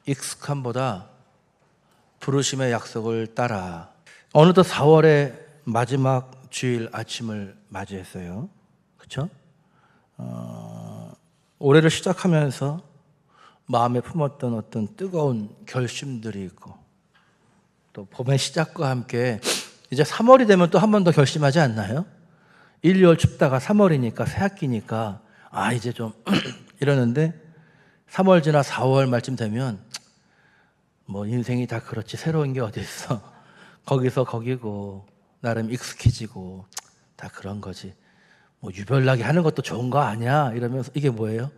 익숙함보다 부르심의 약속을 따라 어느덧 4월의 마지막 주일 아침을 맞이했어요. 그렇죠? 올해를 시작하면서 마음에 품었던 어떤 뜨거운 결심들이 있고, 또 봄의 시작과 함께 이제 3월이 되면 또 한 번 더 결심하지 않나요? 1, 2월 춥다가 3월이니까 새학기니까 이제 좀 이러는데 3월 지나 4월 말쯤 되면 뭐 인생이 다 그렇지 새로운 게 어디 있어. 거기서 거기고 나름 익숙해지고 다 그런 거지. 뭐 유별나게 하는 것도 좋은 거 아니야 이러면서 이게 뭐예요?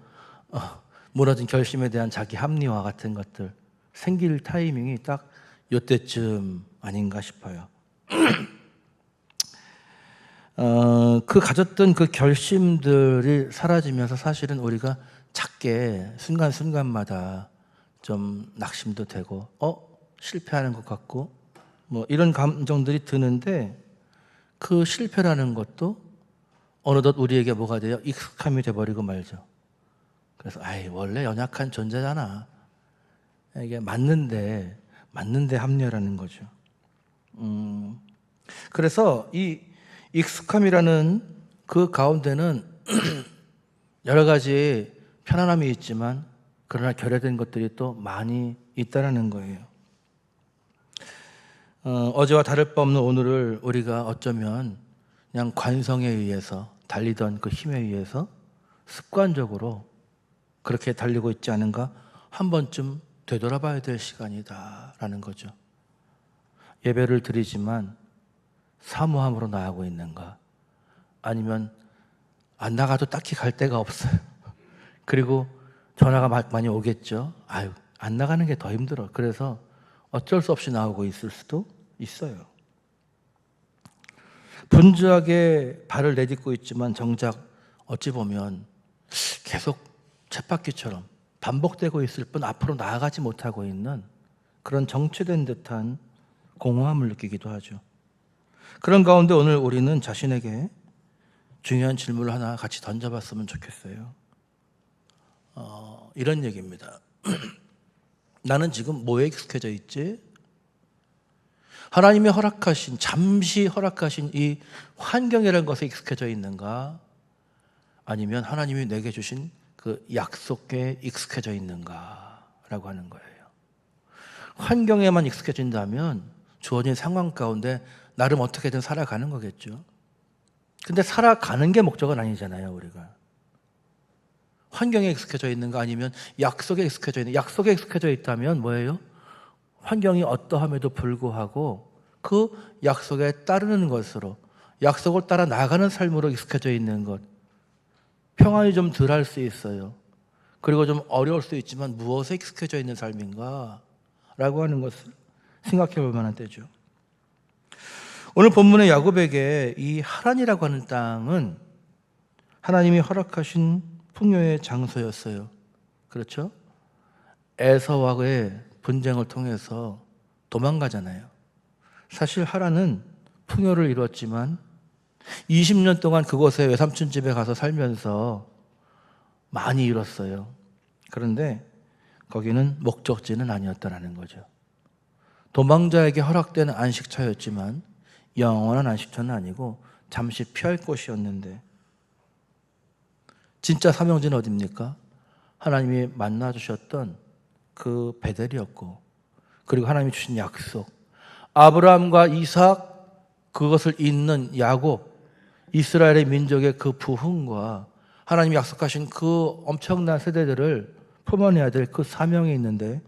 무너진 결심에 대한 자기 합리화 같은 것들 생길 타이밍이 딱 요때쯤 아닌가 싶어요. 그 가졌던 그 결심들이 사라지면서 사실은 우리가 작게 순간순간마다 좀 낙심도 되고 실패하는 것 같고 뭐 이런 감정들이 드는데, 그 실패라는 것도 어느덧 우리에게 뭐가 돼요? 익숙함이 돼버리고 말죠. 그래서 원래 연약한 존재잖아. 이게 맞는데 합리화라는 거죠. 그래서 이 익숙함이라는 그 가운데는 여러 가지 편안함이 있지만 그러나 결여된 것들이 또 많이 있다라는 거예요. 어제와 다를 바 없는 오늘을 우리가 어쩌면 그냥 관성에 의해서 달리던 그 힘에 의해서 습관적으로 그렇게 달리고 있지 않은가 한 번쯤 되돌아봐야 될 시간이다라는 거죠. 예배를 드리지만 사모함으로 나가고 있는가, 아니면 안 나가도 딱히 갈 데가 없어요. 그리고 전화가 많이 오겠죠. 안 나가는 게 더 힘들어. 그래서 어쩔 수 없이 나오고 있을 수도 있어요. 분주하게 발을 내딛고 있지만 정작 어찌 보면 계속 쳇바퀴처럼 반복되고 있을 뿐 앞으로 나아가지 못하고 있는 그런 정체된 듯한 공허함을 느끼기도 하죠. 그런 가운데 오늘 우리는 자신에게 중요한 질문을 하나 같이 던져봤으면 좋겠어요. 이런 얘기입니다. 나는 지금 뭐에 익숙해져 있지? 하나님이 허락하신, 잠시 허락하신 이 환경이라는 것에 익숙해져 있는가? 아니면 하나님이 내게 주신 그 약속에 익숙해져 있는가? 라고 하는 거예요. 환경에만 익숙해진다면 주어진 상황 가운데 나름 어떻게든 살아가는 거겠죠. 근데 살아가는 게 목적은 아니잖아요, 우리가. 환경에 익숙해져 있는가, 아니면 약속에 익숙해져 있는, 약속에 익숙해져 있다면 뭐예요? 환경이 어떠함에도 불구하고 그 약속에 따르는 것으로, 약속을 따라 나가는 삶으로 익숙해져 있는 것. 평안이 좀 덜할 수 있어요. 그리고 좀 어려울 수 있지만 무엇에 익숙해져 있는 삶인가? 라고 하는 것을 생각해 볼 만한 때죠. 오늘 본문의 야곱에게 이 하란이라고 하는 땅은 하나님이 허락하신 풍요의 장소였어요. 그렇죠? 에서와의 분쟁을 통해서 도망가잖아요. 사실 하란은 풍요를 이뤘지만 20년 동안 그곳에 외삼촌 집에 가서 살면서 많이 잃었어요. 그런데 거기는 목적지는 아니었다는 거죠. 도망자에게 허락된 안식처였지만 영원한 안식처는 아니고 잠시 피할 곳이었는데, 진짜 사명지는 어디입니까? 하나님이 만나주셨던 그 베델이었고, 그리고 하나님이 주신 약속, 아브라함과 이삭, 그것을 잇는 야곱, 이스라엘의 민족의 그 부흥과 하나님이 약속하신 그 엄청난 세대들을 품어내야 될 그 사명이 있는데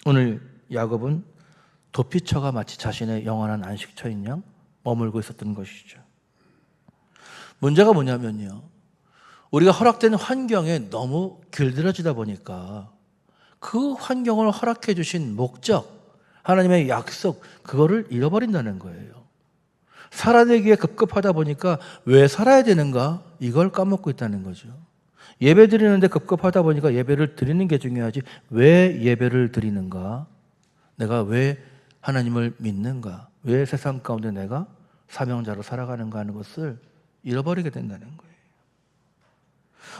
오늘 야곱은 도피처가 마치 자신의 영원한 안식처인 양 머물고 있었던 것이죠. 문제가 뭐냐면요, 우리가 허락된 환경에 너무 길들여지다 보니까 그 환경을 허락해 주신 목적, 하나님의 약속, 그거를 잃어버린다는 거예요. 살아내기에 급급하다 보니까 왜 살아야 되는가? 이걸 까먹고 있다는 거죠. 예배 드리는데 급급하다 보니까 예배를 드리는 게 중요하지, 왜 예배를 드리는가? 내가 왜 하나님을 믿는가? 왜 세상 가운데 내가 사명자로 살아가는가 하는 것을 잃어버리게 된다는 거예요.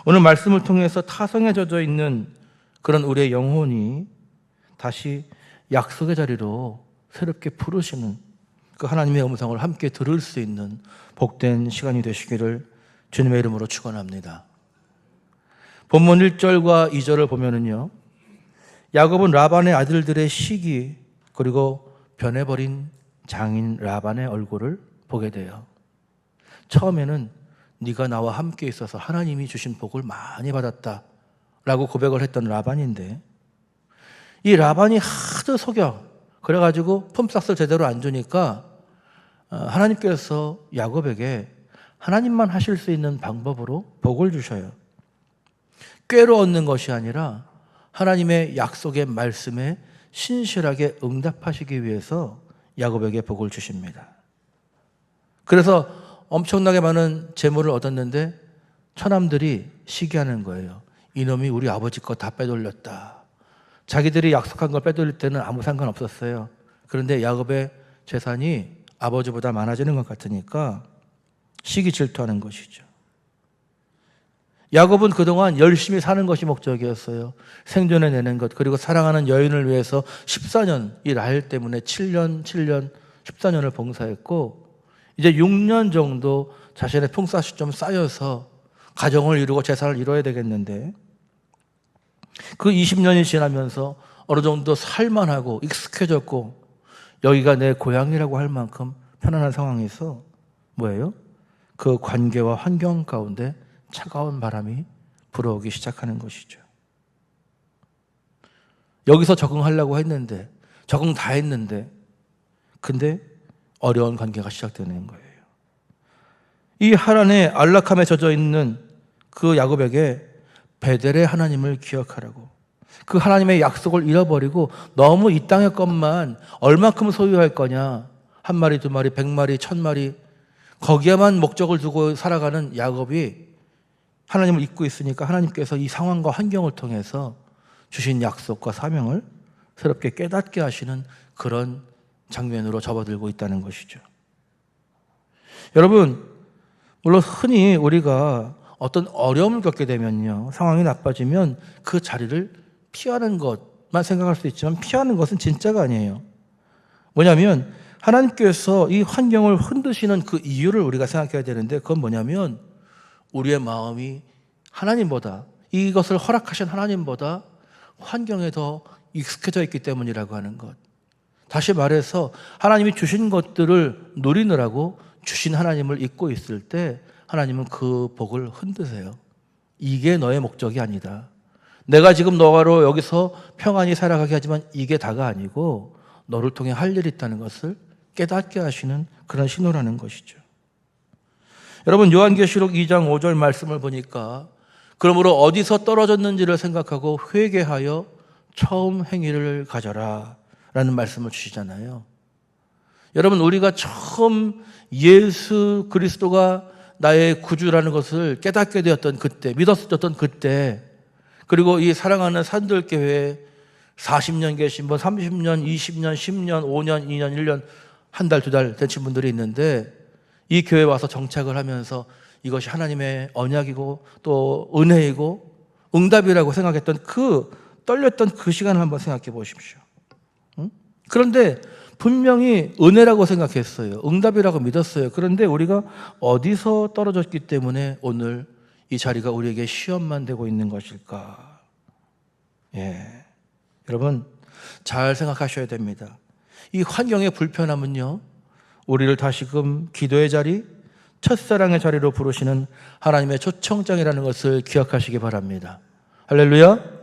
오늘 말씀을 통해서 타성에 젖어 있는 그런 우리의 영혼이 다시 약속의 자리로 새롭게 부르시는 그 하나님의 음성을 함께 들을 수 있는 복된 시간이 되시기를 주님의 이름으로 축원합니다. 본문 1절과 2절을 보면은요, 야곱은 라반의 아들들의 시기 그리고 변해버린 장인 라반의 얼굴을 보게 돼요. 처음에는 네가 나와 함께 있어서 하나님이 주신 복을 많이 받았다 라고 고백을 했던 라반인데, 이 라반이 하도 속여 그래가지고 품삯을 제대로 안 주니까 하나님께서 야곱에게 하나님만 하실 수 있는 방법으로 복을 주셔요. 꾀로 얻는 것이 아니라 하나님의 약속의 말씀에 신실하게 응답하시기 위해서 야곱에게 복을 주십니다. 그래서 엄청나게 많은 재물을 얻었는데 처남들이 시기하는 거예요. 이놈이 우리 아버지 거 다 빼돌렸다. 자기들이 약속한 걸 빼돌릴 때는 아무 상관없었어요. 그런데 야곱의 재산이 아버지보다 많아지는 것 같으니까 시기 질투하는 것이죠. 야곱은 그동안 열심히 사는 것이 목적이었어요. 생존해내는 것, 그리고 사랑하는 여인을 위해서 14년, 이 라헬 때문에 7년, 14년을 봉사했고, 이제 6년 정도 자신의 품삯이 좀 쌓여서 가정을 이루고 재산을 이뤄야 되겠는데, 그 20년이 지나면서 어느 정도 살만하고 익숙해졌고 여기가 내 고향이라고 할 만큼 편안한 상황에서 뭐예요? 그 관계와 환경 가운데 차가운 바람이 불어오기 시작하는 것이죠. 여기서 적응하려고 했는데, 적응 다 했는데, 근데 어려운 관계가 시작되는 거예요. 이 하란의 안락함에 젖어 있는 그 야곱에게 베델의 하나님을 기억하라고, 그 하나님의 약속을 잃어버리고 너무 이 땅의 것만 얼만큼 소유할 거냐, 1마리, 2마리, 100마리, 1000마리 거기에만 목적을 두고 살아가는 야곱이 하나님을 잊고 있으니까 하나님께서 이 상황과 환경을 통해서 주신 약속과 사명을 새롭게 깨닫게 하시는 그런 장면으로 접어들고 있다는 것이죠. 여러분, 물론 흔히 우리가 어떤 어려움을 겪게 되면요, 상황이 나빠지면 그 자리를 피하는 것만 생각할 수 있지만 피하는 것은 진짜가 아니에요. 뭐냐면 하나님께서 이 환경을 흔드시는 그 이유를 우리가 생각해야 되는데, 그건 뭐냐면 우리의 마음이 하나님보다, 이것을 허락하신 하나님보다 환경에 더 익숙해져 있기 때문이라고 하는 것. 다시 말해서 하나님이 주신 것들을 누리느라고 주신 하나님을 잊고 있을 때 하나님은 그 복을 흔드세요. 이게 너의 목적이 아니다. 내가 지금 너로 여기서 평안히 살아가게 하지만 이게 다가 아니고 너를 통해 할 일이 있다는 것을 깨닫게 하시는 그런 신호라는 것이죠. 여러분, 요한계시록 2장 5절 말씀을 보니까 그러므로 어디서 떨어졌는지를 생각하고 회개하여 처음 행위를 가져라 라는 말씀을 주시잖아요. 여러분, 우리가 처음 예수 그리스도가 나의 구주라는 것을 깨닫게 되었던 그때, 믿었었던 그때, 그리고 이 사랑하는 산들교회에 40년 계신 분, 30년, 20년, 10년, 5년, 2년, 1년, 한 달, 2달 되신 분들이 있는데, 이 교회에 와서 정착을 하면서 이것이 하나님의 언약이고 또 은혜이고 응답이라고 생각했던 그 떨렸던 그 시간을 한번 생각해 보십시오. 그런데 분명히 은혜라고 생각했어요. 응답이라고 믿었어요. 그런데 우리가 어디서 떨어졌기 때문에 오늘 이 자리가 우리에게 시험만 되고 있는 것일까? 여러분, 잘 생각하셔야 됩니다. 이 환경의 불편함은요, 우리를 다시금 기도의 자리, 첫사랑의 자리로 부르시는 하나님의 초청장이라는 것을 기억하시기 바랍니다. 할렐루야.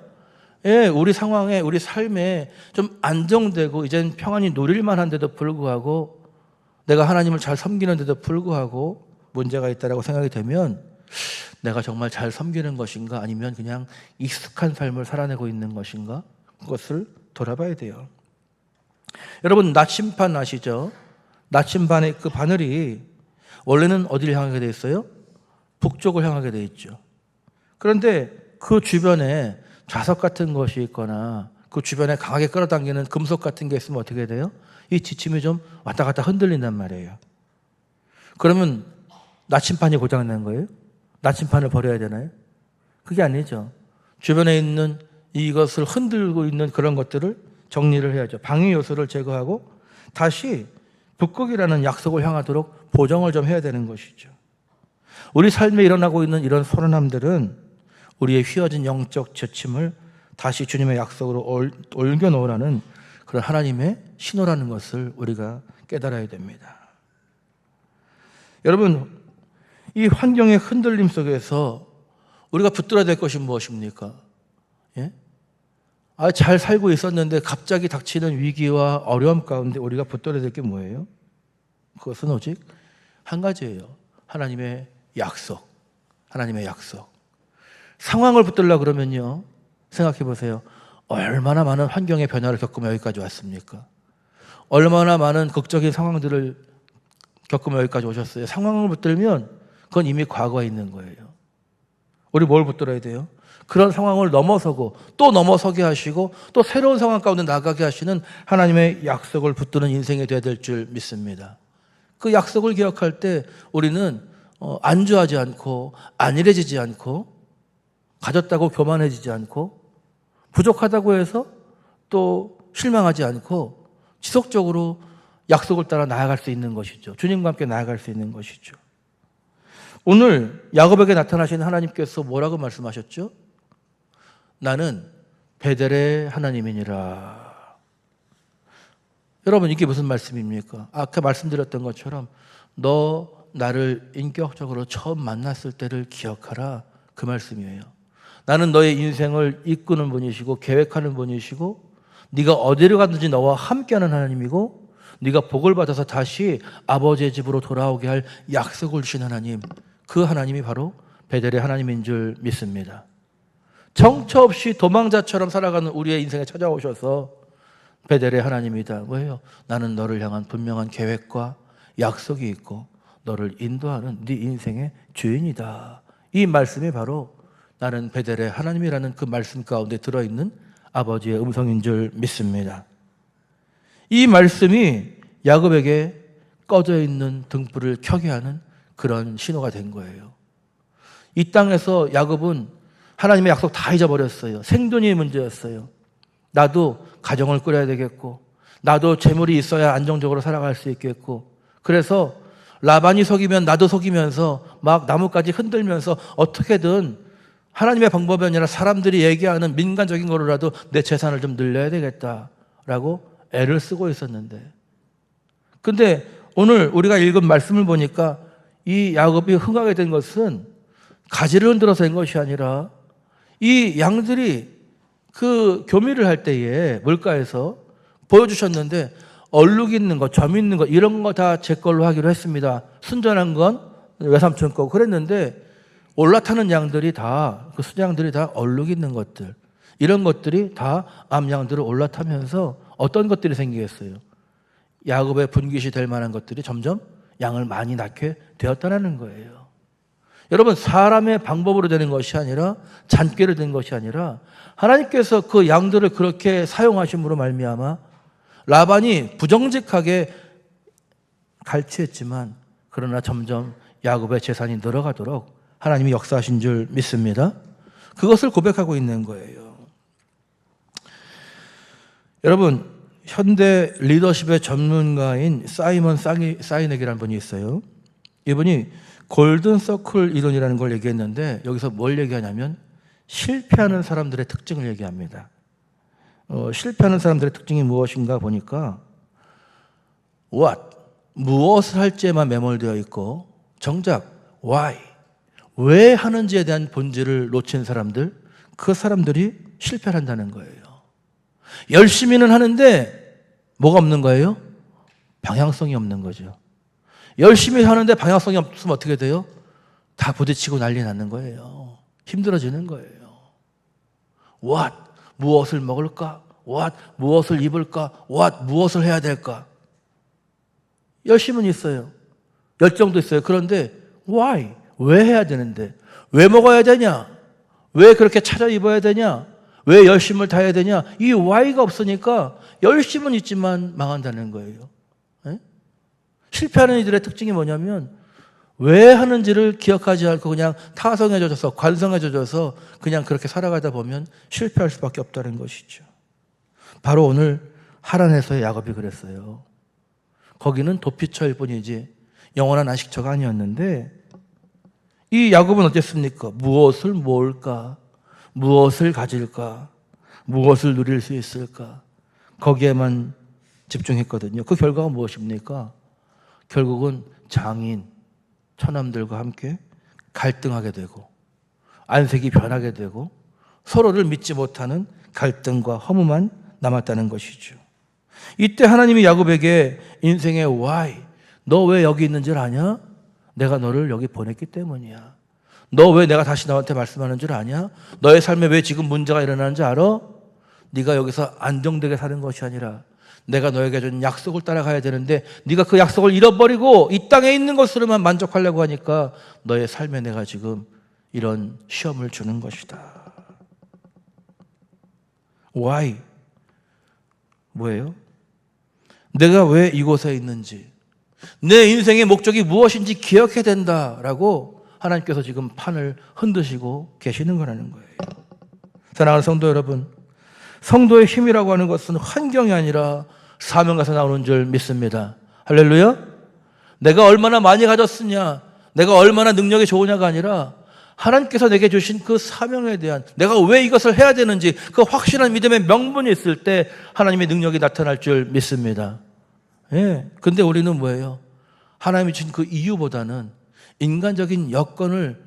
우리 상황에, 우리 삶에 좀 안정되고 이젠 평안히 누릴만 한데도 불구하고, 내가 하나님을 잘 섬기는데도 불구하고 문제가 있다고 생각이 되면 내가 정말 잘 섬기는 것인가, 아니면 그냥 익숙한 삶을 살아내고 있는 것인가, 그것을 돌아봐야 돼요. 여러분, 나침반 아시죠? 나침반의 그 바늘이 원래는 어디를 향하게 돼 있어요? 북쪽을 향하게 돼 있죠. 그런데 그 주변에 자석 같은 것이 있거나 그 주변에 강하게 끌어당기는 금속 같은 게 있으면 어떻게 돼요? 이 지침이 좀 왔다 갔다 흔들린단 말이에요. 그러면 나침반이 고장난 거예요? 나침반을 버려야 되나요? 그게 아니죠. 주변에 있는 이것을 흔들고 있는 그런 것들을 정리를 해야죠. 방해 요소를 제거하고 다시 북극이라는 약속을 향하도록 보정을 좀 해야 되는 것이죠. 우리 삶에 일어나고 있는 이런 소란함들은 우리의 휘어진 영적 지침을 다시 주님의 약속으로 옮겨놓으라는 그런 하나님의 신호라는 것을 우리가 깨달아야 됩니다. 여러분, 이 환경의 흔들림 속에서 우리가 붙들어야 될 것이 무엇입니까? 예? 잘 살고 있었는데 갑자기 닥치는 위기와 어려움 가운데 우리가 붙들어야 될 게 뭐예요? 그것은 오직 한 가지예요. 하나님의 약속. 하나님의 약속. 상황을 붙들려고 그러면요, 생각해 보세요. 얼마나 많은 환경의 변화를 겪으며 여기까지 왔습니까? 얼마나 많은 극적인 상황들을 겪으며 여기까지 오셨어요. 상황을 붙들면 그건 이미 과거에 있는 거예요. 우리 뭘 붙들어야 돼요? 그런 상황을 넘어서고 또 넘어서게 하시고 또 새로운 상황 가운데 나가게 하시는 하나님의 약속을 붙드는 인생이 되어야 될 줄 믿습니다. 그 약속을 기억할 때 우리는 안주하지 않고 안일해지지 않고 가졌다고 교만해지지 않고 부족하다고 해서 또 실망하지 않고 지속적으로 약속을 따라 나아갈 수 있는 것이죠. 주님과 함께 나아갈 수 있는 것이죠. 오늘 야곱에게 나타나신 하나님께서 뭐라고 말씀하셨죠? 나는 베델의 하나님이니라. 여러분, 이게 무슨 말씀입니까? 아까 말씀드렸던 것처럼 너 나를 인격적으로 처음 만났을 때를 기억하라, 그 말씀이에요. 나는 너의 인생을 이끄는 분이시고 계획하는 분이시고 네가 어디를 가든지 너와 함께하는 하나님이고 네가 복을 받아서 다시 아버지의 집으로 돌아오게 할 약속을 주신 하나님, 그 하나님이 바로 베델의 하나님인 줄 믿습니다. 정처 없이 도망자처럼 살아가는 우리의 인생에 찾아오셔서 베델의 하나님이다. 뭐예요? 나는 너를 향한 분명한 계획과 약속이 있고 너를 인도하는 네 인생의 주인이다. 이 말씀이 바로 나는 베델의 하나님이라는 그 말씀 가운데 들어있는 아버지의 음성인 줄 믿습니다. 이 말씀이 야곱에게 꺼져 있는 등불을 켜게 하는 그런 신호가 된 거예요. 이 땅에서 야곱은 하나님의 약속 다 잊어버렸어요. 생존이 문제였어요. 나도 가정을 꾸려야 되겠고 나도 재물이 있어야 안정적으로 살아갈 수 있겠고, 그래서 라반이 속이면 나도 속이면서 막 나뭇가지 흔들면서 어떻게든 하나님의 방법이 아니라 사람들이 얘기하는 민간적인 거로라도 내 재산을 좀 늘려야 되겠다라고 애를 쓰고 있었는데, 근데 오늘 우리가 읽은 말씀을 보니까 이 야곱이 흥하게 된 것은 가지를 흔들어서인 것이 아니라 이 양들이 그 교미를 할 때에 물가에서 보여주셨는데 얼룩 있는 거, 점 있는 거 이런 거 다 제 걸로 하기로 했습니다. 순전한 건 외삼촌 거고 그랬는데 올라타는 양들이 다, 그 순양들이 다 얼룩 있는 것들, 이런 것들이 다 암양들을 올라타면서 어떤 것들이 생기겠어요? 야곱의 분깃이 될 만한 것들이 점점 양을 많이 낳게 되었다는 거예요. 여러분, 사람의 방법으로 되는 것이 아니라 잔꾀로 된 것이 아니라 하나님께서 그 양들을 그렇게 사용하심으로 말미암아 라반이 부정직하게 갈취했지만 그러나 점점 야곱의 재산이 늘어가도록 하나님이 역사하신 줄 믿습니다. 그것을 고백하고 있는 거예요. 여러분, 현대 리더십의 전문가인 사이먼 사이넥이라는 분이 있어요. 이분이 골든 서클 이론이라는 걸 얘기했는데 여기서 뭘 얘기하냐면 실패하는 사람들의 특징을 얘기합니다. 실패하는 사람들의 특징이 무엇인가 보니까 what, 무엇을 할지에만 매몰되어 있고 정작 why, 왜 하는지에 대한 본질을 놓친 사람들, 그 사람들이 실패를 한다는 거예요. 열심히는 하는데 뭐가 없는 거예요? 방향성이 없는 거죠. 열심히 하는데 방향성이 없으면 어떻게 돼요? 다 부딪히고 난리 나는 거예요. 힘들어지는 거예요. what, 무엇을 먹을까? what, 무엇을 입을까? what, 무엇을 해야 될까? 열심은 있어요. 열정도 있어요. 그런데 why, 왜 해야 되는데? 왜 먹어야 되냐? 왜 그렇게 차려입어야 되냐? 왜 열심을 다해야 되냐? 이 why가 없으니까 열심은 있지만 망한다는 거예요. 에? 실패하는 이들의 특징이 뭐냐면 왜 하는지를 기억하지 않고 그냥 타성해져서 관성해져서 그냥 그렇게 살아가다 보면 실패할 수밖에 없다는 것이죠. 바로 오늘 하란에서의 야곱이 그랬어요. 거기는 도피처일 뿐이지 영원한 안식처가 아니었는데 이 야곱은 어땠습니까? 무엇을 모을까? 무엇을 가질까? 무엇을 누릴 수 있을까? 거기에만 집중했거든요. 그 결과가 무엇입니까? 결국은 장인, 처남들과 함께 갈등하게 되고 안색이 변하게 되고 서로를 믿지 못하는 갈등과 허무만 남았다는 것이죠. 이때 하나님이 야곱에게 인생의 why, 너 왜 여기 있는 줄 아냐? 내가 너를 여기 보냈기 때문이야. 너 왜 내가 다시 너한테 말씀하는 줄 아냐? 너의 삶에 왜 지금 문제가 일어나는지 알아? 네가 여기서 안정되게 사는 것이 아니라 내가 너에게 준 약속을 따라가야 되는데 네가 그 약속을 잃어버리고 이 땅에 있는 것으로만 만족하려고 하니까 너의 삶에 내가 지금 이런 시험을 주는 것이다. Why? 뭐예요? 내가 왜 이곳에 있는지, 내 인생의 목적이 무엇인지 기억해야 된다라고 하나님께서 지금 판을 흔드시고 계시는 거라는 거예요. 사랑하는 성도 여러분, 성도의 힘이라고 하는 것은 환경이 아니라 사명에서 나오는 줄 믿습니다. 할렐루야. 내가 얼마나 많이 가졌으냐, 내가 얼마나 능력이 좋으냐가 아니라 하나님께서 내게 주신 그 사명에 대한, 내가 왜 이것을 해야 되는지 그 확실한 믿음의 명분이 있을 때 하나님의 능력이 나타날 줄 믿습니다. 예. 근데 우리는 뭐예요? 하나님이 주신 그 이유보다는 인간적인 여건을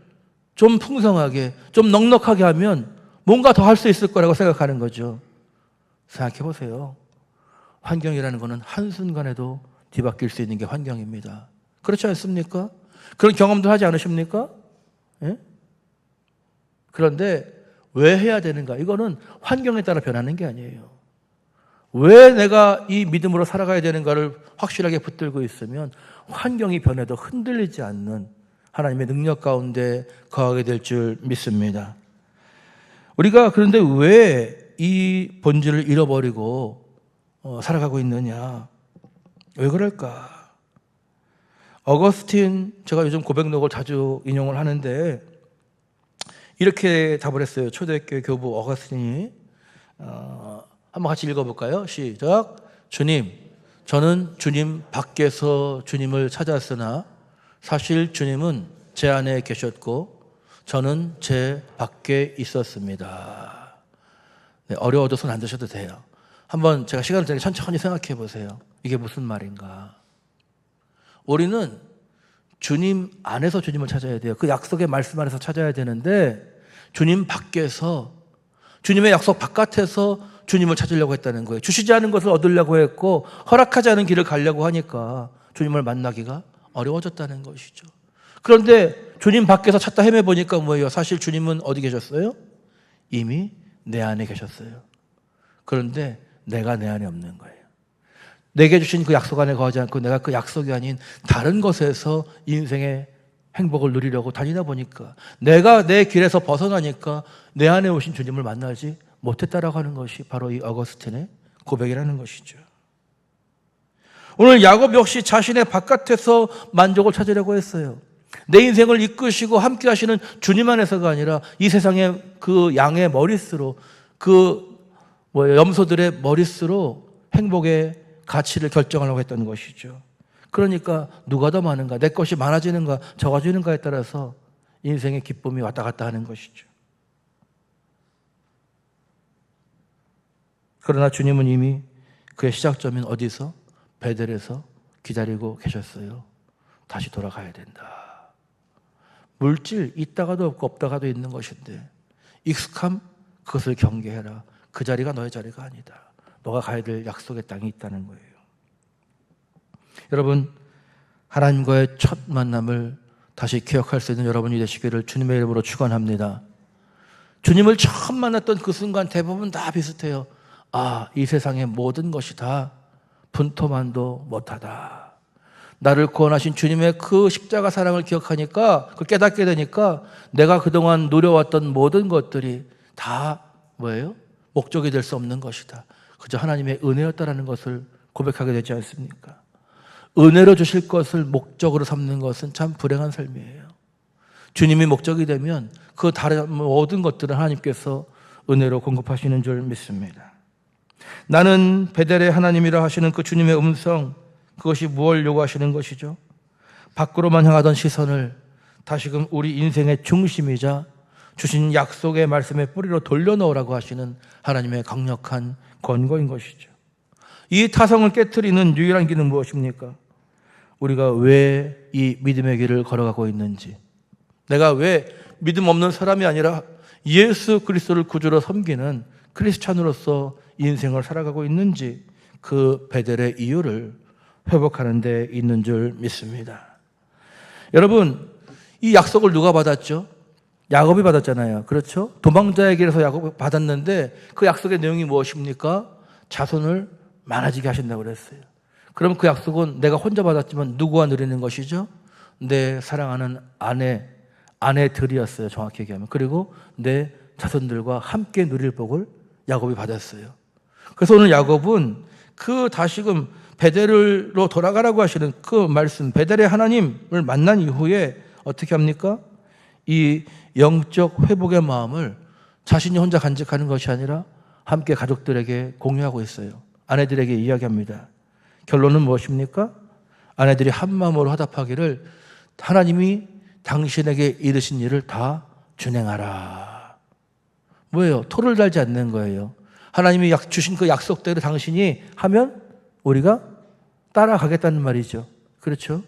좀 풍성하게, 좀 넉넉하게 하면 뭔가 더 할 수 있을 거라고 생각하는 거죠. 생각해 보세요. 환경이라는 것은 한순간에도 뒤바뀔 수 있는 게 환경입니다. 그렇지 않습니까? 그런 경험도 하지 않으십니까? 예? 그런데 왜 해야 되는가? 이거는 환경에 따라 변하는 게 아니에요. 왜 내가 이 믿음으로 살아가야 되는가를 확실하게 붙들고 있으면 환경이 변해도 흔들리지 않는 하나님의 능력 가운데 거하게 될 줄 믿습니다. 우리가 그런데 왜 이 본질을 잃어버리고 살아가고 있느냐? 왜 그럴까? 어거스틴, 제가 요즘 고백록을 자주 인용을 하는데 이렇게 답을 했어요. 초대교회 교부 어거스틴이. 한번 같이 읽어볼까요? 시작. 주님, 저는 주님 밖에서 주님을 찾았으나 사실 주님은 제 안에 계셨고 저는 제 밖에 있었습니다. 네, 어려워도 손 안 드셔도 돼요. 한번 제가 시간을 드리니 천천히 생각해 보세요. 이게 무슨 말인가? 우리는 주님 안에서 주님을 찾아야 돼요. 그 약속의 말씀 안에서 찾아야 되는데 주님 밖에서, 주님의 약속 바깥에서 주님을 찾으려고 했다는 거예요. 주시지 않은 것을 얻으려고 했고 허락하지 않은 길을 가려고 하니까 주님을 만나기가 어려워졌다는 것이죠. 그런데 주님 밖에서 찾다 헤매보니까 뭐예요? 사실 주님은 어디 계셨어요? 이미 내 안에 계셨어요. 그런데 내가 내 안에 없는 거예요. 내게 주신 그 약속 안에 거하지 않고 내가 그 약속이 아닌 다른 것에서 인생의 행복을 누리려고 다니다 보니까 내가 내 길에서 벗어나니까 내 안에 오신 주님을 만나지 못했다라고 하는 것이 바로 이 어거스틴의 고백이라는 것이죠. 오늘 야곱 역시 자신의 바깥에서 만족을 찾으려고 했어요. 내 인생을 이끄시고 함께 하시는 주님 안에서가 아니라 이 세상의 그 양의 머릿수로, 그 염소들의 머릿수로 행복의 가치를 결정하려고 했던 것이죠. 그러니까 누가 더 많은가, 내 것이 많아지는가 적어지는가에 따라서 인생의 기쁨이 왔다 갔다 하는 것이죠. 그러나 주님은 이미 그의 시작점인 어디서? 베델에서 기다리고 계셨어요. 다시 돌아가야 된다. 물질 있다가도 없고 없다가도 있는 것인데 익숙함, 그것을 경계해라. 그 자리가 너의 자리가 아니다. 너가 가야 될 약속의 땅이 있다는 거예요. 여러분, 하나님과의 첫 만남을 다시 기억할 수 있는 여러분이 되시기를 주님의 이름으로 축원합니다. 주님을 처음 만났던 그 순간 대부분 다 비슷해요. 아, 이 세상의 모든 것이 다 분토만도 못하다. 나를 구원하신 주님의 그 십자가 사랑을 기억하니까, 그걸 깨닫게 되니까 내가 그동안 누려왔던 모든 것들이 다 뭐예요? 목적이 될 수 없는 것이다. 그저 하나님의 은혜였다라는 것을 고백하게 되지 않습니까? 은혜로 주실 것을 목적으로 삼는 것은 참 불행한 삶이에요. 주님이 목적이 되면 그 다른 모든 것들은 하나님께서 은혜로 공급하시는 줄 믿습니다. 나는 베델의 하나님이라 하시는 그 주님의 음성, 그것이 무엇을 요구하시는 것이죠? 밖으로만 향하던 시선을 다시금 우리 인생의 중심이자 주신 약속의 말씀의 뿌리로 돌려넣으라고 하시는 하나님의 강력한 권고인 것이죠. 이 타성을 깨트리는 유일한 길은 무엇입니까? 우리가 왜 이 믿음의 길을 걸어가고 있는지, 내가 왜 믿음 없는 사람이 아니라 예수 그리스도를 구주로 섬기는 크리스찬으로서 인생을 살아가고 있는지, 그 베델의 이유를 회복하는 데 있는 줄 믿습니다. 여러분, 이 약속을 누가 받았죠? 야곱이 받았잖아요. 그렇죠? 도망자의 길에서 야곱이 받았는데 그 약속의 내용이 무엇입니까? 자손을 많아지게 하신다고 그랬어요. 그럼 그 약속은 내가 혼자 받았지만 누구와 누리는 것이죠? 내 사랑하는 아내들이었어요. 정확히 얘기하면. 그리고 내 자손들과 함께 누릴 복을 야곱이 받았어요. 그래서 오늘 야곱은 그 다시금 베델로 돌아가라고 하시는 그 말씀, 베델의 하나님을 만난 이후에 어떻게 합니까? 이 영적 회복의 마음을 자신이 혼자 간직하는 것이 아니라 함께 가족들에게 공유하고 있어요. 아내들에게 이야기합니다. 결론은 무엇입니까? 아내들이 한 마음으로 화답하기를 하나님이 당신에게 이르신 일을 다 준행하라. 뭐예요? 토를 달지 않는 거예요. 하나님이 주신 그 약속대로 당신이 하면 우리가 따라가겠다는 말이죠. 그렇죠?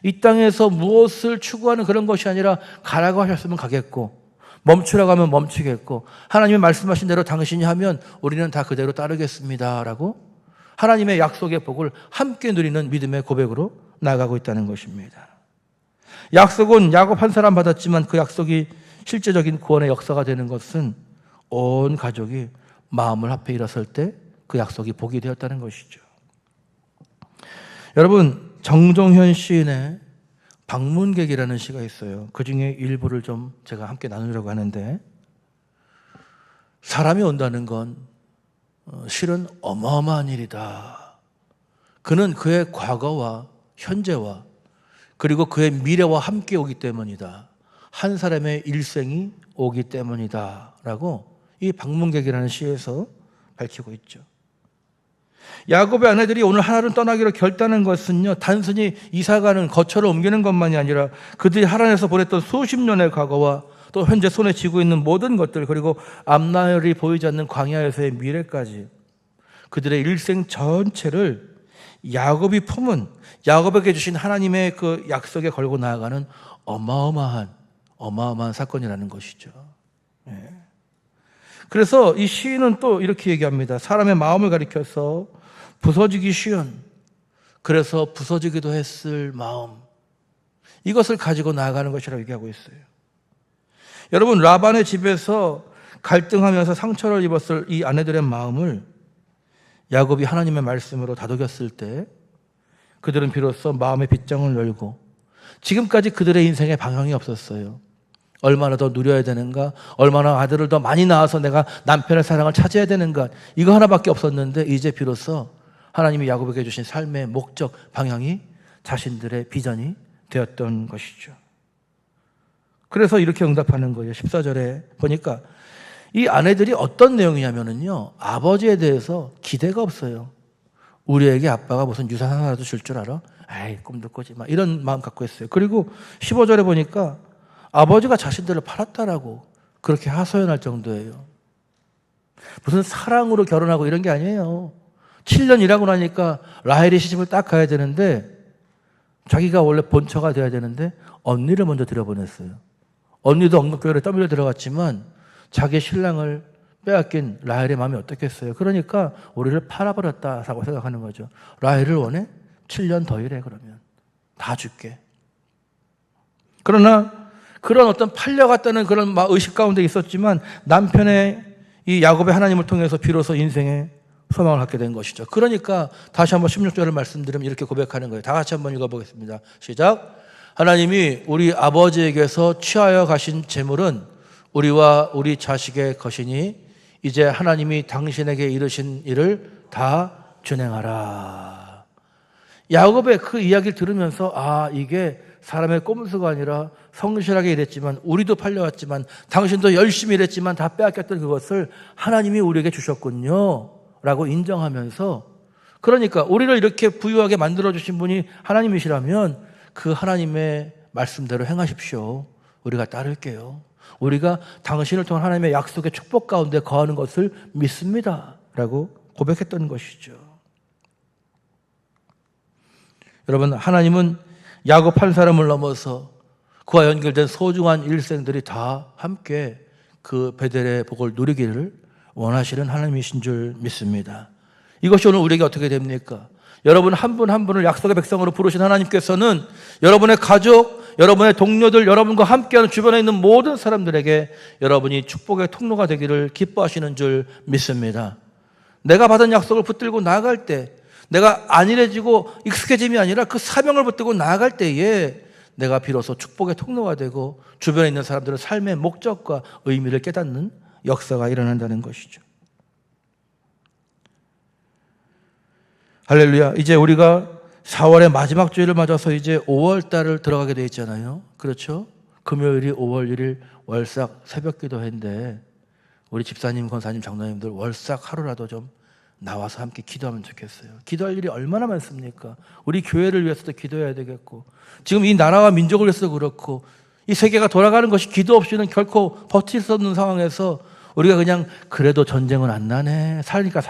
이 땅에서 무엇을 추구하는 그런 것이 아니라 가라고 하셨으면 가겠고, 멈추라고 하면 멈추겠고, 하나님이 말씀하신 대로 당신이 하면 우리는 다 그대로 따르겠습니다 라고 하나님의 약속의 복을 함께 누리는 믿음의 고백으로 나아가고 있다는 것입니다. 약속은 야곱 한 사람 받았지만 그 약속이 실제적인 구원의 역사가 되는 것은 온 가족이 마음을 합해 일어설 때 그 약속이 복이 되었다는 것이죠. 여러분, 정종현 시인의 방문객이라는 시가 있어요. 그 중에 일부를 좀 제가 함께 나누려고 하는데, 사람이 온다는 건 실은 어마어마한 일이다. 그는 그의 과거와 현재와 그리고 그의 미래와 함께 오기 때문이다. 한 사람의 일생이 오기 때문이다 라고 이 방문객이라는 시에서 밝히고 있죠. 야곱의 아내들이 오늘 하나를 떠나기로 결단한 것은요, 단순히 이사가는 거처를 옮기는 것만이 아니라 그들이 하란에서 보냈던 수십 년의 과거와 또 현재 손에 쥐고 있는 모든 것들, 그리고 앞날이 보이지 않는 광야에서의 미래까지 그들의 일생 전체를 야곱이 품은, 야곱에게 주신 하나님의 그 약속에 걸고 나아가는 어마어마한 사건이라는 것이죠. 그래서 이 시인은 또 이렇게 얘기합니다. 사람의 마음을 가리켜서 부서지기 쉬운, 그래서 부서지기도 했을 마음, 이것을 가지고 나아가는 것이라고 얘기하고 있어요. 여러분, 라반의 집에서 갈등하면서 상처를 입었을 이 아내들의 마음을 야곱이 하나님의 말씀으로 다독였을 때 그들은 비로소 마음의 빗장을 열고, 지금까지 그들의 인생에 방향이 없었어요. 얼마나 더 누려야 되는가, 얼마나 아들을 더 많이 낳아서 내가 남편의 사랑을 차지해야 되는가, 이거 하나밖에 없었는데 이제 비로소 하나님이 야곱에게 주신 삶의 목적, 방향이 자신들의 비전이 되었던 것이죠. 그래서 이렇게 응답하는 거예요. 14절에 보니까 이 아내들이 어떤 내용이냐면요, 아버지에 대해서 기대가 없어요. 우리에게 아빠가 무슨 유산 하나라도 줄 줄 알아? 에이, 꿈도 꾸지 마. 이런 마음 갖고 있어요. 그리고 15절에 보니까 아버지가 자신들을 팔았다라고 그렇게 하소연할 정도예요. 무슨 사랑으로 결혼하고 이런 게 아니에요. 7년 일하고 나니까 라헬이 시집을 딱 가야 되는데, 자기가 원래 본처가 돼야 되는데 언니를 먼저 들여보냈어요. 언니도 언급교회에 떠밀려 들어갔지만 자기 신랑을 빼앗긴 라헬의 마음이 어떻겠어요. 그러니까 우리를 팔아버렸다라고 생각하는 거죠. 라헬을 원해? 7년 더 일해. 그러면 다 줄게. 그러나 그런 어떤 팔려갔다는 그런 의식 가운데 있었지만 남편의 이 야곱의 하나님을 통해서 비로소 인생에 소망을 갖게 된 것이죠. 그러니까 다시 한번 16절을 말씀드리면 이렇게 고백하는 거예요. 다 같이 한번 읽어보겠습니다. 시작. 하나님이 우리 아버지에게서 취하여 가신 재물은 우리와 우리 자식의 것이니 이제 하나님이 당신에게 이르신 일을 다 준행하라. 야곱의 그 이야기를 들으면서 이게 사람의 꼼수가 아니라 성실하게 일했지만 우리도 팔려왔지만 당신도 열심히 일했지만 다 빼앗겼던 그것을 하나님이 우리에게 주셨군요 라고 인정하면서, 그러니까 우리를 이렇게 부유하게 만들어주신 분이 하나님이시라면 그 하나님의 말씀대로 행하십시오. 우리가 따를게요. 우리가 당신을 통한 하나님의 약속의 축복 가운데 거하는 것을 믿습니다 라고 고백했던 것이죠. 여러분, 하나님은 야곱 한 사람을 넘어서 그와 연결된 소중한 일생들이 다 함께 그 베델의 복을 누리기를 원하시는 하나님이신 줄 믿습니다. 이것이 오늘 우리에게 어떻게 됩니까? 여러분 한 분 한 분을 약속의 백성으로 부르신 하나님께서는 여러분의 가족, 여러분의 동료들, 여러분과 함께하는 주변에 있는 모든 사람들에게 여러분이 축복의 통로가 되기를 기뻐하시는 줄 믿습니다. 내가 받은 약속을 붙들고 나아갈 때, 내가 안일해지고 익숙해짐이 아니라 그 사명을 붙들고 나아갈 때에 내가 비로소 축복의 통로가 되고 주변에 있는 사람들은 삶의 목적과 의미를 깨닫는 역사가 일어난다는 것이죠. 할렐루야. 이제 우리가 4월의 마지막 주일을 맞아서 이제 5월 달을 들어가게 되어 있잖아요. 그렇죠? 금요일이 5월 1일 월삭 새벽 기도회인데 우리 집사님, 권사님, 장로님들 월삭 하루라도 좀 나와서 함께 기도하면 좋겠어요. 기도할 일이 얼마나 많습니까? 우리 교회를 위해서도 기도해야 되겠고, 지금 이 나라와 민족을 위해서도 그렇고, 이 세계가 돌아가는 것이 기도 없이는 결코 버틸 수 없는 상황에서 우리가 그냥 그래도 전쟁은 안 나네, 살니까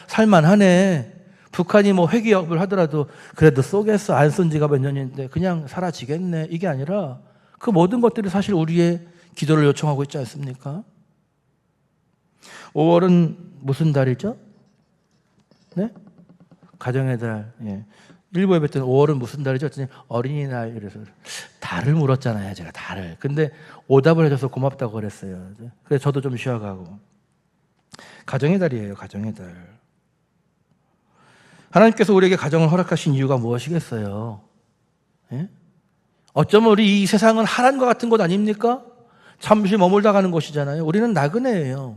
살만하네, 북한이 뭐 회기업을 하더라도 그래도 쏘겠어, 안 쏜 지가 몇 년인데 그냥 사라지겠네, 이게 아니라 그 모든 것들이 사실 우리의 기도를 요청하고 있지 않습니까? 5월은 무슨 달이죠? 네? 가정의 달. 예. 일부 예배 때는 5월은 무슨 달이죠? 어린이날. 이래서 달을 물었잖아요, 제가 달을. 근데 오답을 해줘서 고맙다고 그랬어요. 그래서 저도 좀 쉬어가고. 가정의 달이에요, 가정의 달. 하나님께서 우리에게 가정을 허락하신 이유가 무엇이겠어요? 예? 어쩌면 우리 이 세상은 하란과 같은 곳 아닙니까? 잠시 머물다 가는 곳이잖아요. 우리는 나그네예요.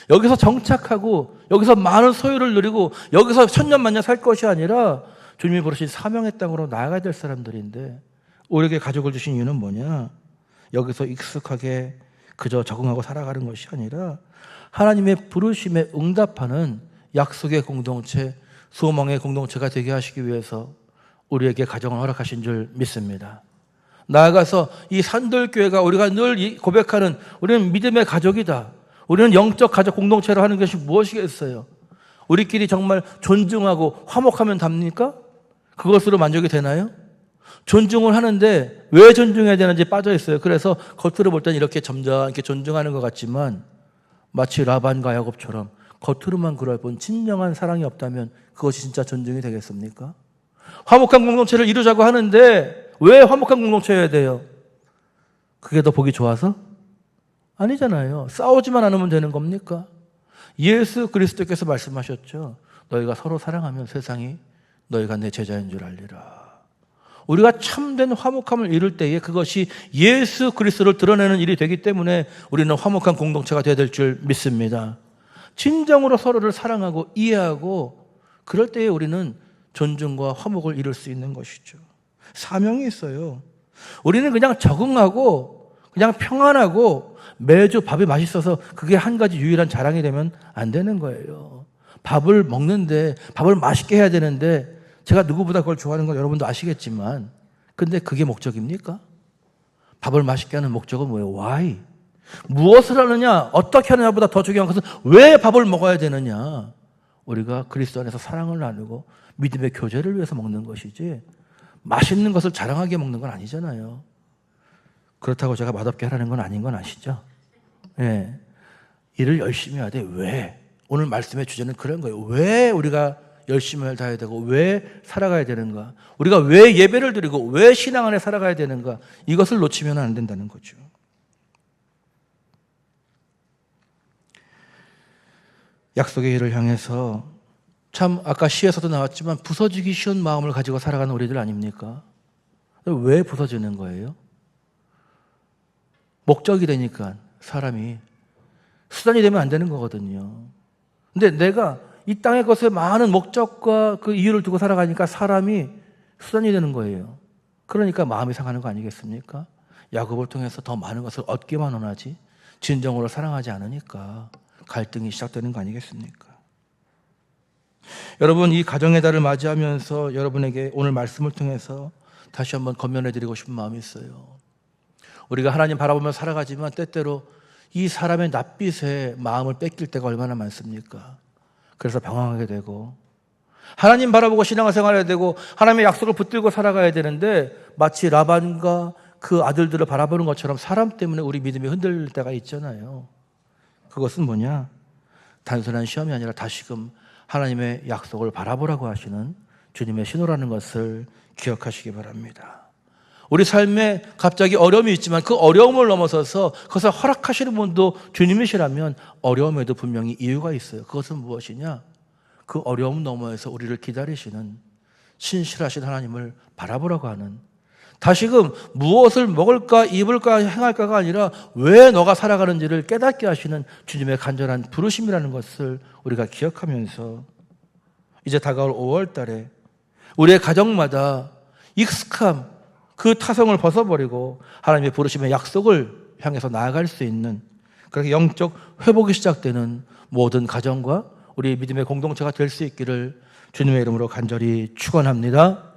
여기서 정착하고 여기서 많은 소유를 누리고 여기서 천년만년 살 것이 아니라 주님이 부르신 사명의 땅으로 나아가야 될 사람들인데, 우리에게 가족을 주신 이유는 뭐냐? 여기서 익숙하게 그저 적응하고 살아가는 것이 아니라 하나님의 부르심에 응답하는 약속의 공동체, 소망의 공동체가 되게 하시기 위해서 우리에게 가정을 허락하신 줄 믿습니다. 나아가서 이 산돌교회가 우리가 늘 고백하는 우리는 믿음의 가족이다, 우리는 영적 가족 공동체로 하는 것이 무엇이겠어요? 우리끼리 정말 존중하고 화목하면 답니까? 그것으로 만족이 되나요? 존중을 하는데 왜 존중해야 되는지 빠져 있어요. 그래서 겉으로 볼 때는 이렇게 점잖게 이렇게 존중하는 것 같지만 마치 라반과 야곱처럼 겉으로만 그럴 뿐 진정한 사랑이 없다면 그것이 진짜 존중이 되겠습니까? 화목한 공동체를 이루자고 하는데 왜 화목한 공동체여야 돼요? 그게 더 보기 좋아서? 아니잖아요. 싸우지만 않으면 되는 겁니까? 예수 그리스도께서 말씀하셨죠. 너희가 서로 사랑하면 세상이 너희가 내 제자인 줄 알리라. 우리가 참된 화목함을 이룰 때에 그것이 예수 그리스도를 드러내는 일이 되기 때문에 우리는 화목한 공동체가 되어야 될 줄 믿습니다. 진정으로 서로를 사랑하고 이해하고 그럴 때에 우리는 존중과 화목을 이룰 수 있는 것이죠. 사명이 있어요. 우리는 그냥 적응하고 그냥 평안하고 매주 밥이 맛있어서 그게 한 가지 유일한 자랑이 되면 안 되는 거예요. 밥을 먹는데 밥을 맛있게 해야 되는데 제가 누구보다 그걸 좋아하는 건 여러분도 아시겠지만 근데 그게 목적입니까? 밥을 맛있게 하는 목적은 뭐예요? Why? 무엇을 하느냐, 어떻게 하느냐보다 더 중요한 것은 왜 밥을 먹어야 되느냐. 우리가 그리스도 안에서 사랑을 나누고 믿음의 교제를 위해서 먹는 것이지 맛있는 것을 자랑하게 먹는 건 아니잖아요. 그렇다고 제가 맛없게 하라는 건 아닌 건 아시죠? 예. 일을 열심히 해야 돼. 왜? 오늘 말씀의 주제는 그런 거예요. 왜 우리가 열심을 다해야 되고 왜 살아가야 되는가? 우리가 왜 예배를 드리고 왜 신앙 안에 살아가야 되는가? 이것을 놓치면 안 된다는 거죠. 약속의 일을 향해서 참 아까 시에서도 나왔지만 부서지기 쉬운 마음을 가지고 살아가는 우리들 아닙니까? 왜 부서지는 거예요? 목적이 되니까 사람이 수단이 되면 안 되는 거거든요. 근데 내가 이 땅의 것에 많은 목적과 그 이유를 두고 살아가니까 사람이 수단이 되는 거예요. 그러니까 마음이 상하는 거 아니겠습니까? 야곱을 통해서 더 많은 것을 얻기만 원하지 진정으로 사랑하지 않으니까 갈등이 시작되는 거 아니겠습니까? 여러분, 이 가정의 달을 맞이하면서 여러분에게 오늘 말씀을 통해서 다시 한번 권면해드리고 싶은 마음이 있어요. 우리가 하나님 바라보며 살아가지만 때때로 이 사람의 낯빛에 마음을 뺏길 때가 얼마나 많습니까? 그래서 방황하게 되고 하나님 바라보고 신앙생활해야 되고 하나님의 약속을 붙들고 살아가야 되는데 마치 라반과 그 아들들을 바라보는 것처럼 사람 때문에 우리 믿음이 흔들릴 때가 있잖아요. 그것은 뭐냐? 단순한 시험이 아니라 다시금 하나님의 약속을 바라보라고 하시는 주님의 신호라는 것을 기억하시기 바랍니다. 우리 삶에 갑자기 어려움이 있지만 그 어려움을 넘어서서 그것을 허락하시는 분도 주님이시라면 어려움에도 분명히 이유가 있어요. 그것은 무엇이냐? 그 어려움 너머에서 우리를 기다리시는 신실하신 하나님을 바라보라고 하는, 다시금 무엇을 먹을까 입을까 행할까가 아니라 왜 너가 살아가는지를 깨닫게 하시는 주님의 간절한 부르심이라는 것을 우리가 기억하면서 이제 다가올 5월 달에 우리의 가정마다 익숙함, 그 타성을 벗어버리고 하나님의 부르심의 약속을 향해서 나아갈 수 있는, 그렇게 영적 회복이 시작되는 모든 가정과 우리 믿음의 공동체가 될 수 있기를 주님의 이름으로 간절히 축원합니다.